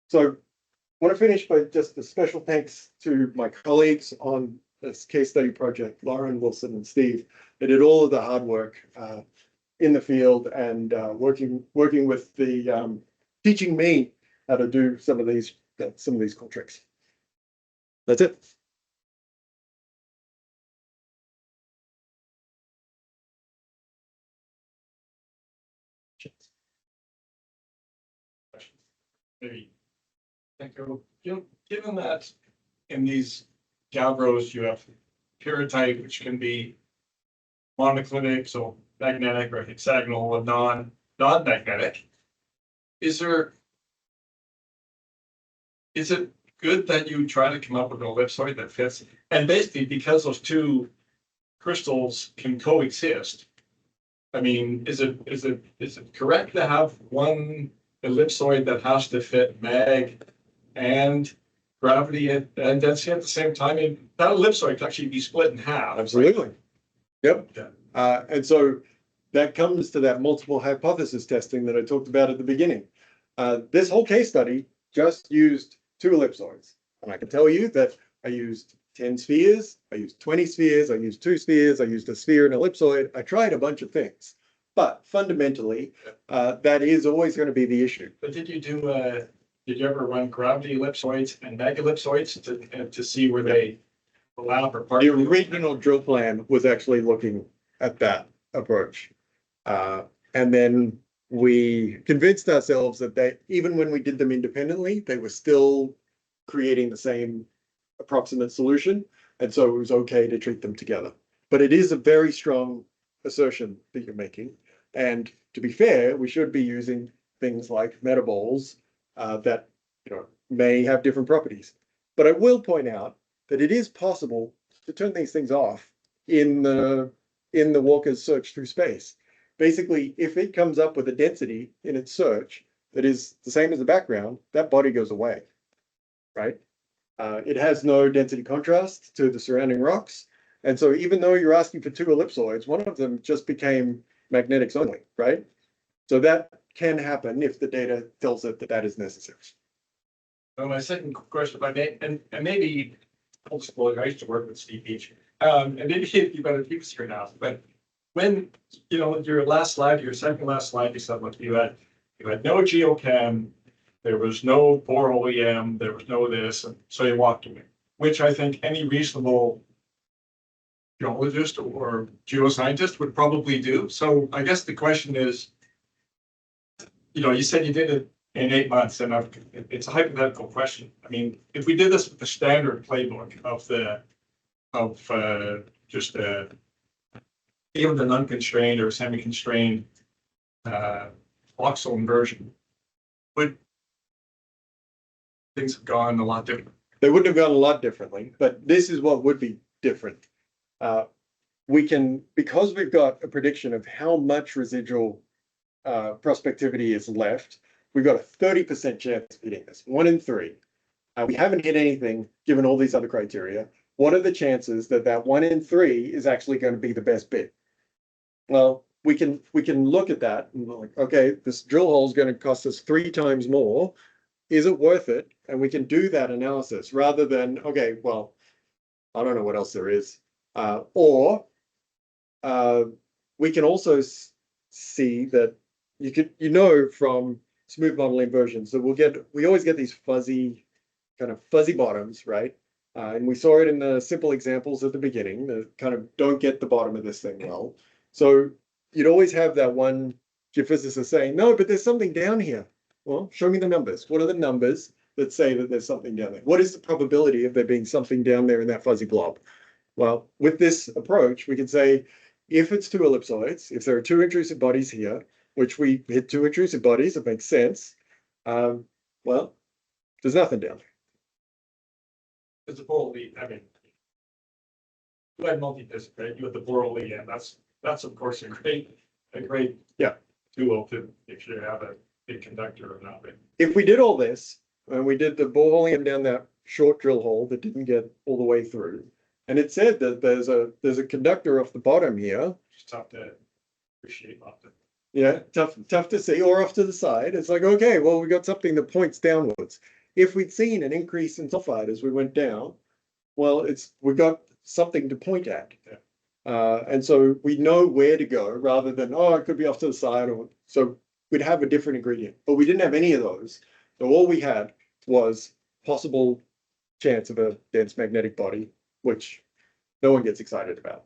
Speaker 1: So I want to finish by just a special thanks to my colleagues on this case study project, Lauren, Wilson, and Steve. They did all of the hard work in the field and working with the teaching me how to do some of these cool tricks. That's it.
Speaker 3: Maybe. Thank you. Given that in these gabbros, you have pyrrhotite, which can be monoclinic, so magnetic or hexagonal, or non-magnetic. Is it good that you try to come up with an ellipsoid that fits? And basically, because those two crystals can coexist, I mean, is it correct to have one ellipsoid that has to fit mag and gravity and density at the same time, and that ellipsoid could actually be split in half.
Speaker 1: Absolutely. Yep.
Speaker 3: Yeah.
Speaker 1: And so that comes to that multiple hypothesis testing that I talked about at the beginning. This whole case study just used 2 ellipsoids. And I can tell you that I used 10 spheres, I used 20 spheres, I used 2 spheres, I used a sphere and ellipsoid. I tried a bunch of things. But fundamentally, that is always going to be the issue.
Speaker 3: But did you ever run gravity ellipsoids and mega ellipsoids to see where they overlap or part?
Speaker 1: The original drill plan was actually looking at that approach. And then we convinced ourselves that they, even when we did them independently, they were still creating the same approximate solution. And so it was okay to treat them together. But it is a very strong assertion that you're making. And to be fair, we should be using things like metaballs that may have different properties. But I will point out that it is possible to turn these things off in the Walker's search through space. Basically, if it comes up with a density in its search that is the same as the background, that body goes away, right? It has no density contrast to the surrounding rocks. And so even though you're asking for 2 ellipsoids, one of them just became magnetics only, right? So that can happen if the data tells it that that is necessary.
Speaker 3: Well, my second question, if I may, and maybe full disclosure, I used to work with Steve Beach. And maybe you better keep this here now, but when your last slide, your second last slide, you said, look, you had no geochem, there was no Bohr OEM, there was no this, and so you walked away, which I think any reasonable geologist or geoscientist would probably do. So I guess the question is, you said you did it in 8 months, and it's a hypothetical question. I mean, if we did this with the standard playbook of just even an unconstrained or semi-constrained voxel inversion, would things have gone a lot different?
Speaker 1: They wouldn't have gone a lot differently, but this is what would be different. We can, because we've got a prediction of how much residual prospectivity is left, we've got a 30% chance of hitting this, 1 in 3. We haven't hit anything given all these other criteria. What are the chances that that 1 in 3 is actually going to be the best bit? Well, we can look at that and like, okay, this drill hole is going to cost us 3 times more. Is it worth it? And we can do that analysis rather than, okay, well, I don't know what else there is. Or we can also see that from smooth model inversions that we always get these fuzzy bottoms, right? And we saw it in the simple examples at the beginning that kind of don't get the bottom of this thing well. So you'd always have that one geophysicist saying, no, but there's something down here. Well, show me the numbers. What are the numbers that say that there's something down there? What is the probability of there being something down there in that fuzzy blob? Well, with this approach, we can say, if it's 2 ellipsoids, if there are 2 intrusive bodies here, which we hit 2 intrusive bodies, it makes sense. Well, there's nothing down there.
Speaker 3: It's a Bohr lead. I mean, you had multi-disc, right? You had the Bohr lead, and that's of course a great tool to if you have a big conductor or not. Right?
Speaker 1: If we did all this, and we did the boreholing down that short drill hole that didn't get all the way through, and it said that there's a conductor off the bottom here.
Speaker 3: It's tough to appreciate often.
Speaker 1: Yeah, tough to see, or off to the side. It's like, okay, well, we got something that points downwards. If we'd seen an increase in sulfide as we went down, well, we've got something to point at.
Speaker 3: Yeah.
Speaker 1: And so we know where to go rather than, oh, it could be off to the side. So we'd have a different ingredient, but we didn't have any of those. So all we had was possible chance of a dense magnetic body, which no one gets excited about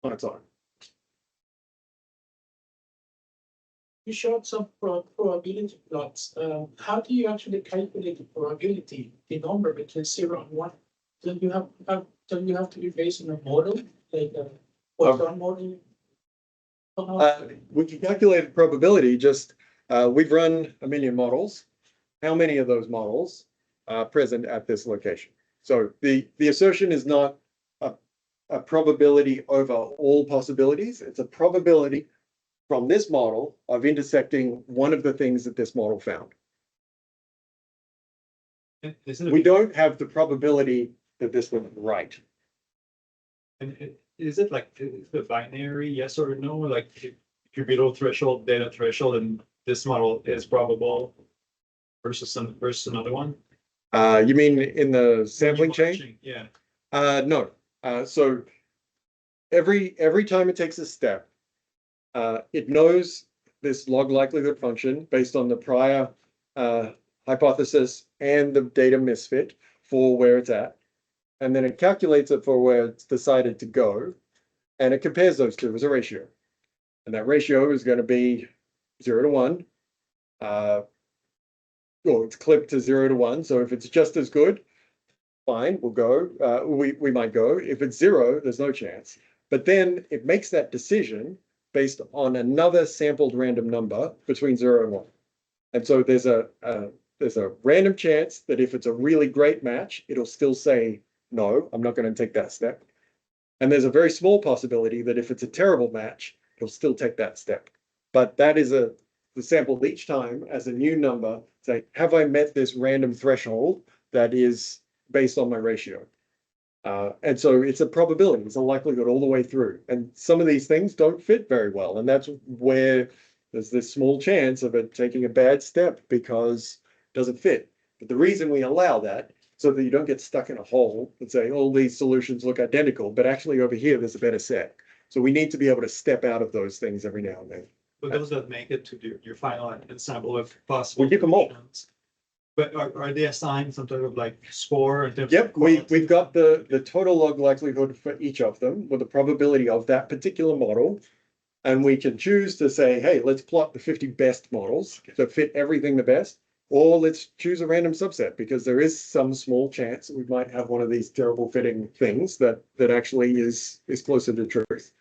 Speaker 1: on its own.
Speaker 6: You showed some probability plots. How do you actually calculate the probability, the number between 0 and 1? Do you have to be based on a model, like a Poisson model?
Speaker 1: We can calculate probability, just we've run 1 million models. How many of those models are present at this location? So the assertion is not a probability over all possibilities. It's a probability from this model of intersecting one of the things that this model found.
Speaker 2: Is it,
Speaker 1: We don't have the probability that this was right.
Speaker 2: is it like the binary, yes or no? Like if you're below threshold, data threshold, and this model is probable versus another one?
Speaker 1: You mean in the sampling chain?
Speaker 2: Matching, yeah.
Speaker 1: No. So every time it takes a step, it knows this log likelihood function based on the prior hypothesis and the data misfit for where it's at. And then it calculates it for where it's decided to go. And it compares those two as a ratio. And that ratio is going to be 0 to 1. Well, it's clipped to 0 to 1. So if it's just as good, fine, we'll go. We might go. If it's 0, there's no chance. But then it makes that decision based on another sampled random number between 0 and 1. And so there's a random chance that if it's a really great match, it'll still say, no, I'm not going to take that step. And there's a very small possibility that if it's a terrible match, it'll still take that step. But that is the sample each time as a new number, say, have I met this random threshold that is based on my ratio? And so it's a probability, it's a likelihood all the way through. And some of these things don't fit very well. And that's where there's this small chance of it taking a bad step because it doesn't fit. But the reason we allow that, so that you don't get stuck in a hole and say, all these solutions look identical, but actually over here, there's a better set. So we need to be able to step out of those things every now and then.
Speaker 2: But those that make it to your final ensemble of possible.
Speaker 1: We keep them all.
Speaker 2: solutions. But are they assigned some sort of like score? In terms of
Speaker 1: Yep,
Speaker 2: quality?
Speaker 1: we've got the total log likelihood for each of them with the probability of that particular model. And we can choose to say, hey, let's plot the 50 best models that fit everything the best, or let's choose a random subset because there is some small chance that we might have one of these terrible fitting things that actually is closer to truth.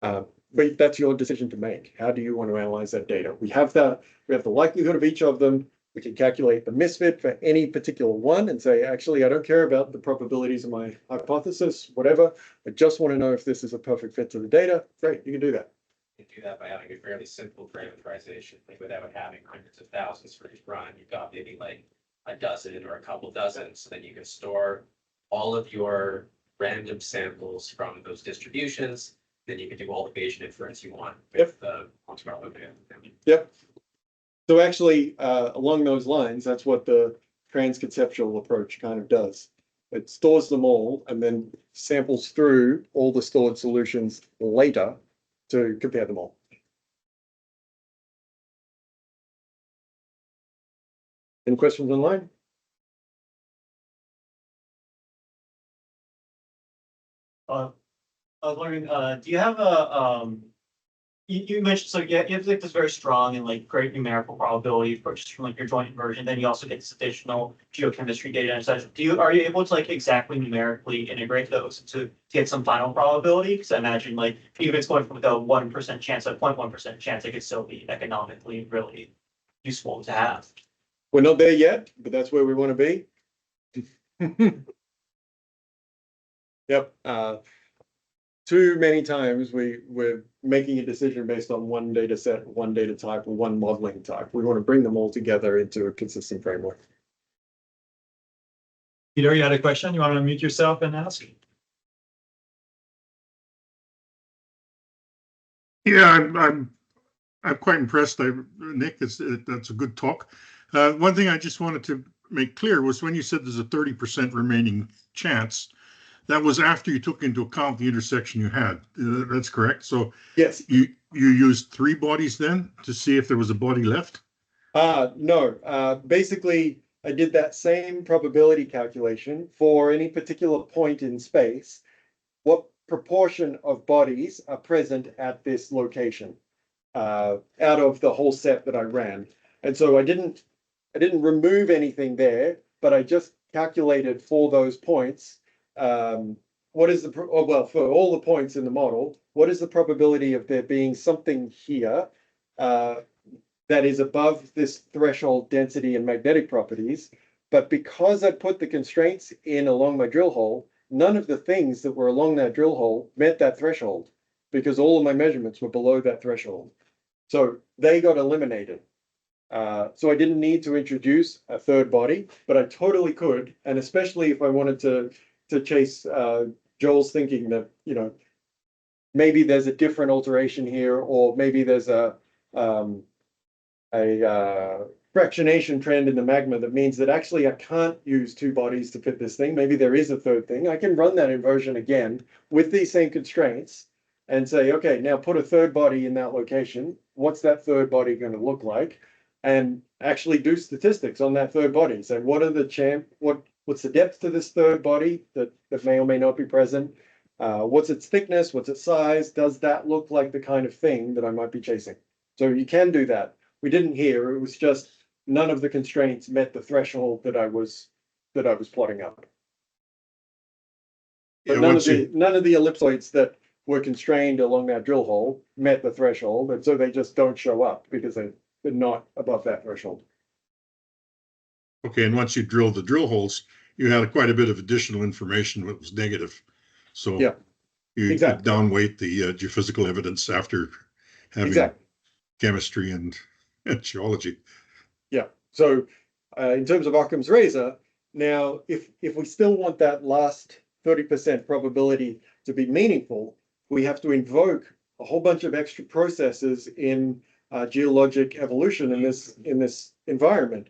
Speaker 1: But that's your decision to make. How do you want to analyze that data? We have the likelihood of each of them. We can calculate the misfit for any particular one and say, actually, I don't care about the probabilities of my hypothesis, whatever. I just want to know if this is a perfect fit to the data. Great, you can do that.
Speaker 7: You do that by having a fairly simple parameterization, like without having hundreds of thousands for each run. You've got maybe like a dozen or a couple dozen, so then you can store all of your random samples from those distributions. Then you can do all the Bayesian inference you want with the quantifier.
Speaker 1: Yep. So actually, along those lines, that's what the transconceptual approach kind of does. It stores them all and then samples through all the stored solutions later to compare them all. Any questions online?
Speaker 5: I was wondering, do you have you mentioned, so yeah, you have like this very strong and like great numerical probability approaches from like your joint inversion, then you also get this additional geochemistry data and such. Are you able to like exactly numerically integrate those to get some final probability? Because I imagine like even if it's going from like a 1% chance, a 0.1% chance, it could still be economically really useful to have.
Speaker 1: We're not there yet, but that's where we want to be. Yep. Too many times we're making a decision based on one data set, one data type, or one modeling type. We want to bring them all together into a consistent framework.
Speaker 2: Peter, you had a question? You want to unmute yourself and ask?
Speaker 8: Yeah, I'm quite impressed. Nick, that's a good talk. One thing I just wanted to make clear was when you said there's a 30% remaining chance, that was after you took into account the intersection you had. That's correct. So
Speaker 1: Yes.
Speaker 8: you used 3 bodies then to see if there was a body left?
Speaker 1: No. Basically, I did that same probability calculation for any particular point in space. What proportion of bodies are present at this location out of the whole set that I ran? And so I didn't remove anything there, but I just calculated for those points. What is for all the points in the model, what is the probability of there being something here that is above this threshold density and magnetic properties? But because I put the constraints in along my drill hole, none of the things that were along that drill hole met that threshold because all of my measurements were below that threshold. So they got eliminated. So I didn't need to introduce a third body, but I totally could. And especially if I wanted to chase Joel's thinking that, you know, maybe there's a different alteration here, or maybe there's a fractionation trend in the magma that means that actually I can't use two bodies to fit this thing. Maybe there is a third thing. I can run that inversion again with these same constraints and say, okay, now put a third body in that location. What's that third body going to look like? And actually do statistics on that third body. So what are the what's the depth to this third body that may or may not be present? What's its thickness? What's its size? Does that look like the kind of thing that I might be chasing? So you can do that. We didn't here. It was just none of the constraints met the threshold that I was plotting up. But
Speaker 8: Yeah,
Speaker 1: none
Speaker 8: once you-
Speaker 1: of the ellipsoids that were constrained along that drill hole met the threshold, and so they just don't show up because they're not above that threshold.
Speaker 8: Okay, and once you drilled the drill holes, you had quite a bit of additional information that was negative. So
Speaker 1: Yeah,
Speaker 8: you could
Speaker 1: exactly.
Speaker 8: downweight the geophysical evidence after having
Speaker 1: Exactly.
Speaker 8: chemistry and geology.
Speaker 1: Yeah. So in terms of Occam's razor, now if we still want that last 30% probability to be meaningful, we have to invoke a whole bunch of extra processes in geologic evolution in this environment.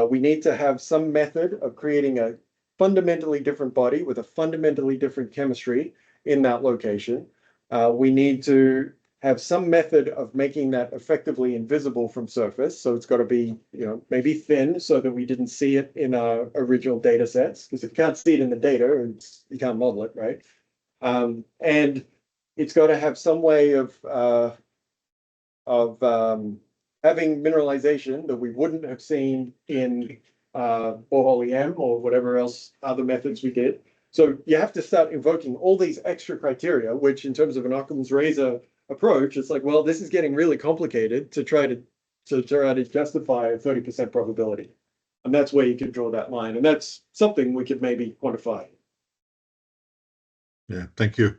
Speaker 1: We need to have some method of creating a fundamentally different body with a fundamentally different chemistry in that location. We need to have some method of making that effectively invisible from surface. So it's got to be, you know, maybe thin so that we didn't see it in our original data sets, because if you can't see it in the data, you can't model it, right? And it's got to have some way of having mineralization that we wouldn't have seen in borehole EM or whatever else other methods we did. So you have to start invoking all these extra criteria, which in terms of an Occam's razor approach, it's like, well, this is getting really complicated to try to justify a 30% probability. And that's where you could draw that line. And that's something we could maybe quantify.
Speaker 8: Yeah, thank you.